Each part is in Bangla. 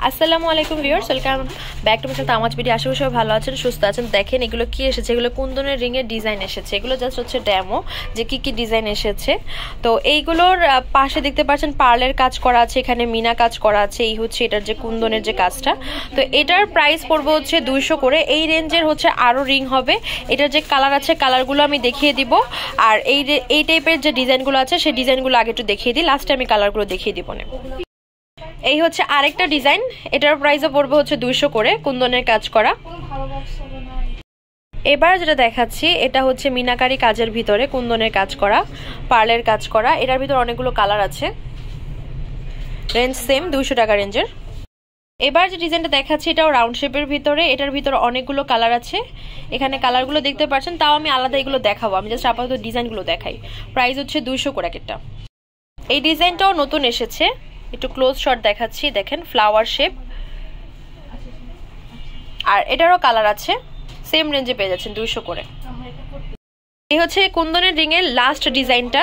আসসালামু আলাইকুম viewers, welcome back to my channel Tamaj video. আশা করি সবাই ভালো আছেন, সুস্থ আছেন। দেখেন এগুলো কি এসেছে, এগুলো কুন্দনের রিং এর ডিজাইন এসেছে। এগুলো জাস্ট হচ্ছে ডেমো যে কি কি ডিজাইন এসেছে। তো এইগুলোর পাশে দেখতে পাচ্ছেন পার্লের কাজ করা আছে, এখানে মিনা কাজ করা আছে। এই হচ্ছে এটার যে কুন্দনের যে কাজটা। তো এটার প্রাইস পড়বে হচ্ছে 200 করে। এই রেঞ্জের হচ্ছে আরো রিং হবে। এটার যে কালার আছে কালারগুলো আমি দেখিয়ে দিব, আর এই টাইপের যে ডিজাইনগুলো আছে সেই ডিজাইনগুলো আগে একটু দেখিয়ে দিই, লাস্টে আমি কালারগুলো দেখিয়ে দিব না। এই হচ্ছে আরেকটা ডিজাইন, এটার প্রাইসও পড়বে হচ্ছে 200 করে, কুন্দনের কাজ করা। এবার যেটা দেখাচ্ছি এটা হচ্ছে মিনাকারি কাজের ভিতরে কুন্দনের কাজ করা, পার্লের কাজ করা। এটার ভিতরে অনেকগুলো কালার আছে, রেঞ্জ সেম 200 টাকা রেঞ্জের। এবার যে ডিজাইনটা দেখাচ্ছি এটাও রাউন্ড শেপের ভিতরে, এটার ভিতরে অনেকগুলো কালার আছে। এখানে কালারগুলো দেখতে পাচ্ছেন, তাও আমি আলাদা এগুলো দেখাবো, আমি জাস্ট আপাতত ডিজাইনগুলো দেখাই। প্রাইস হচ্ছে 200 করে একটা। এই ডিজাইনটাও নতুন এসেছে, একটু ক্লোজ শট দেখাচ্ছি, দেখেন ফ্লাওয়ার শেপ। আর এটারও কালার আছে, সেম রেঞ্জে পেয়ে যাচ্ছেন 200 করে। এই হচ্ছে কুন্দনের রিং এর লাস্ট ডিজাইনটা,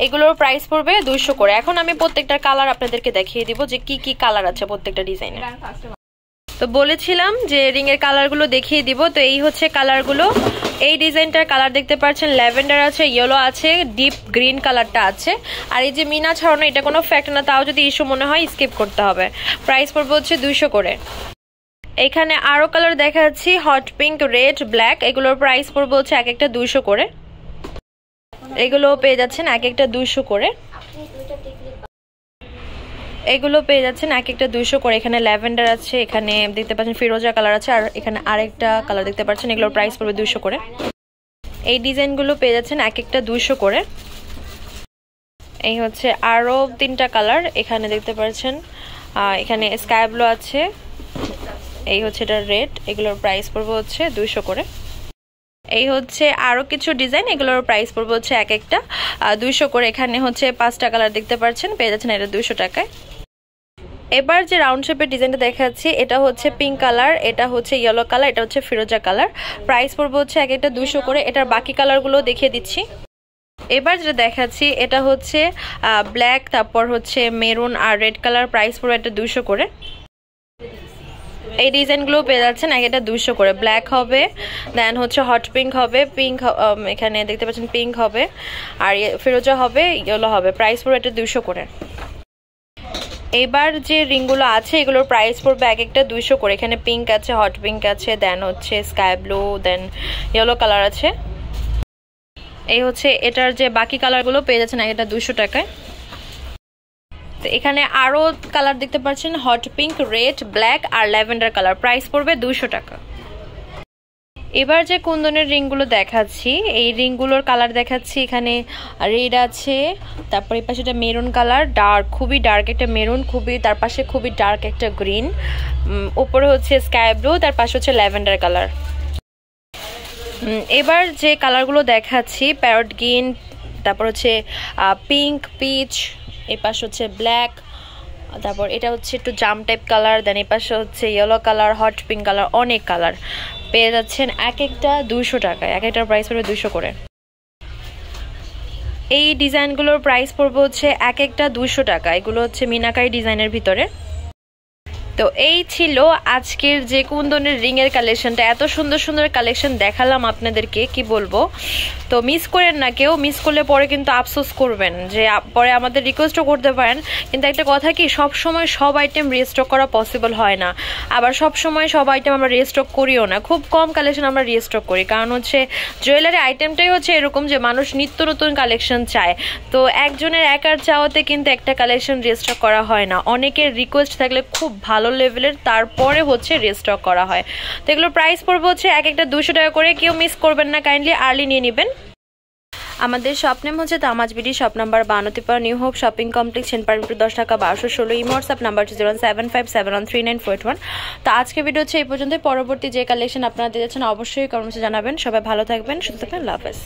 এগুলোর প্রাইস পড়বে 200 করে। এখন আমি প্রত্যেকটার কালার আপনাদেরকে দেখিয়ে দিব যে কি কি কালার আছে প্রত্যেকটা ডিজাইনে। তো বলেছিলাম যে রিং এর কালারগুলো দেখিয়ে দিব। তো এই হচ্ছে কালারগুলো। এই ডিজাইনটার কালার দেখতে পাচ্ছেন, ল্যাভেন্ডার আছে, ইয়েলো আছে, ডিপ গ্রিন কালারটা আছে। আর এই যে মিনা ছড়ানো, এটা কোনো ফ্যাক্ট না, তাও যদি ইস্যু মনে হয় স্কিপ করতে হবে। প্রাইস পড়বে হচ্ছে 200 করে। এখানে আরো কালার দেখাচ্ছি, হট পিঙ্ক, রেড, ব্ল্যাক। এগুলোর প্রাইস পড়বে হচ্ছে এক একটা 200 করে। এগুলো পেয়ে যাচ্ছেন এক একটা 200 করে। এগুলো পেয়ে যাচ্ছেন এক একটা 200 করে। এখানে ল্যাভেন্ডার আছে, এখানে দেখতে পাচ্ছেন ফিরোজা কালার আছে, আর এখানে আরেকটা কালার দেখতে পাচ্ছেন। এগুলোর প্রাইস পড়বে 200 করে। এই ডিজাইনগুলো পেয়ে যাচ্ছেন এক একটা 200 করে। এই হচ্ছে আরো তিনটা কালার, এখানে দেখতে পাচ্ছেন, এখানে স্কাই ব্লু আছে, এই হচ্ছে এটা রেড। এগুলোর প্রাইস পড়বে হচ্ছে 200 করে। এই হচ্ছে আরো কিছু ডিজাইন, এগুলোর প্রাইস পড়বে হচ্ছে এক একটা 200 করে। এখানে হচ্ছে 5টা কালার দেখতে পাচ্ছেন, পেয়ে যাচ্ছেন এটা 200 টাকায়। এবার যে রাউন্ড শেপের ডিজাইনটা দেখাচ্ছি এটা হচ্ছে পিঙ্ক কালার, এটা হচ্ছে ইয়েলো কালার, এটা হচ্ছে ফিরোজা কালার। প্রাইস পড়বে হচ্ছে এক একটা 200 করে। এটার বাকি কালারগুলো দেখিয়ে দিচ্ছি। এবার যেটা দেখাচ্ছি এটা হচ্ছে ব্ল্যাক, তারপর হচ্ছে মেরুন আর রেড কালার। প্রাইস পড়বে এটা 200 করে। এই ডিজাইনগুলো পেয়ে যাচ্ছেন এক একটা 200 করে। ব্ল্যাক হবে, দেন হচ্ছে হট পিঙ্ক হবে, পিঙ্ক এখানে দেখতে পাচ্ছেন পিঙ্ক হবে, আর ফিরোজা হবে, ইয়েলো হবে। প্রাইস পড়বে এটা 200 করে। এবার যে রিংগুলো আছে এগুলোর প্রাইস পড়বে এক একটা 200 করে। এখানে পিঙ্ক আছে, হট পিঙ্ক আছে, দেন হচ্ছে স্কাই ব্লু, দেন ইয়েলো কালার আছে। এই হচ্ছে এটার যে বাকি কালারগুলো পেয়ে যাচ্ছেন এক একটা 200 টাকায়। তো এখানে আরো কালার দেখতে পাচ্ছেন, হট পিঙ্ক, রেড, ব্ল্যাক আর ল্যাভেন্ডার কালার। প্রাইস পড়বে 200 টাকা। এবার যে কুন্দনের রিংগুলো দেখাচ্ছি, এই রিংগুলোর কালার দেখাচ্ছি। এখানে রেড আছে, তারপর এই পাশে এটা মেরুন কালার, ডার্ক, খুবই ডার্ক একটা মেরুন, খুবই, তার পাশে খুবই ডার্ক একটা গ্রিন, উপরে হচ্ছে স্কাই ব্লু, তার পাশে হচ্ছে ল্যাভেন্ডার কালার। এবার যে কালারগুলো দেখাচ্ছি, প্যারট গ্রিন, তারপর হচ্ছে পিঙ্ক, পিচ, এই পাশে হচ্ছে ব্ল্যাক, তারপর এটা হচ্ছে একটু জাম টাইপ কালার, দেন এই পাশে হচ্ছে yellow colour, hot pink colour, অনেক কালার পেয়ে যাচ্ছেন এক একটা 200 টাকায়। এক একটার প্রাইস পড়বে 200 করে। এই ডিজাইনগুলোর প্রাইস পড়বে হচ্ছে এক একটা 200 টাকা। এগুলো হচ্ছে মিনাকারি ডিজাইনের ভিতরে। তো এই ছিল আজকের যে কুন্দনের রিং এর কালেকশনটা। এত সুন্দর সুন্দর কালেকশন দেখালাম আপনাদেরকে, কি বলবো। তো মিস করেন না, কেউ মিস করলে পরে কিন্তু আফসোস করবেন, যে পরে আমাদের রিকোয়েস্টও করতে পারেন। কিন্তু একটা কথা কি, সব সময় সব আইটেম রিস্টক করা পসিবল হয় না, আবার সব সময় সব আইটেম আমরা রিস্টক করিও না। খুব কম কালেকশন আমরা রিস্টক করি, কারণ হচ্ছে জুয়েলারি আইটেমটাই হচ্ছে এরকম যে মানুষ নিত্য নতুন কালেকশন চায়। তো একজনের একার চাওয়াতে কিন্তু একটা কালেকশন রিস্টক করা হয় না, অনেকের রিকোয়েস্ট থাকলে খুব ভালো লেভেলের তারপরে হচ্ছে রিস্টক করা হয়। তো এগুলোর প্রাইস পড়বে হচ্ছে এক একটা 200 টাকা করে। কেউ মিস করবেন না, কাইন্ডলি আর্লি নিয়ে নেবেন। আমাদের শপ নেম হচ্ছে Tamaj BD, shop number 52, New Hope shopping complex, সেনপারমিটর 10 টাকা 1216। Imo WhatsApp number 07571393491। তো আজকে ভিডিও হচ্ছে এই পর্যন্ত। পরবর্তী যে কালেকশন আপনারা দিয়েছেন অবশ্যই কমেন্টে জানাবেন। সবাই ভালো থাকবেন, সুস্থ থাকবেন, আল্লাহ হাফেজ।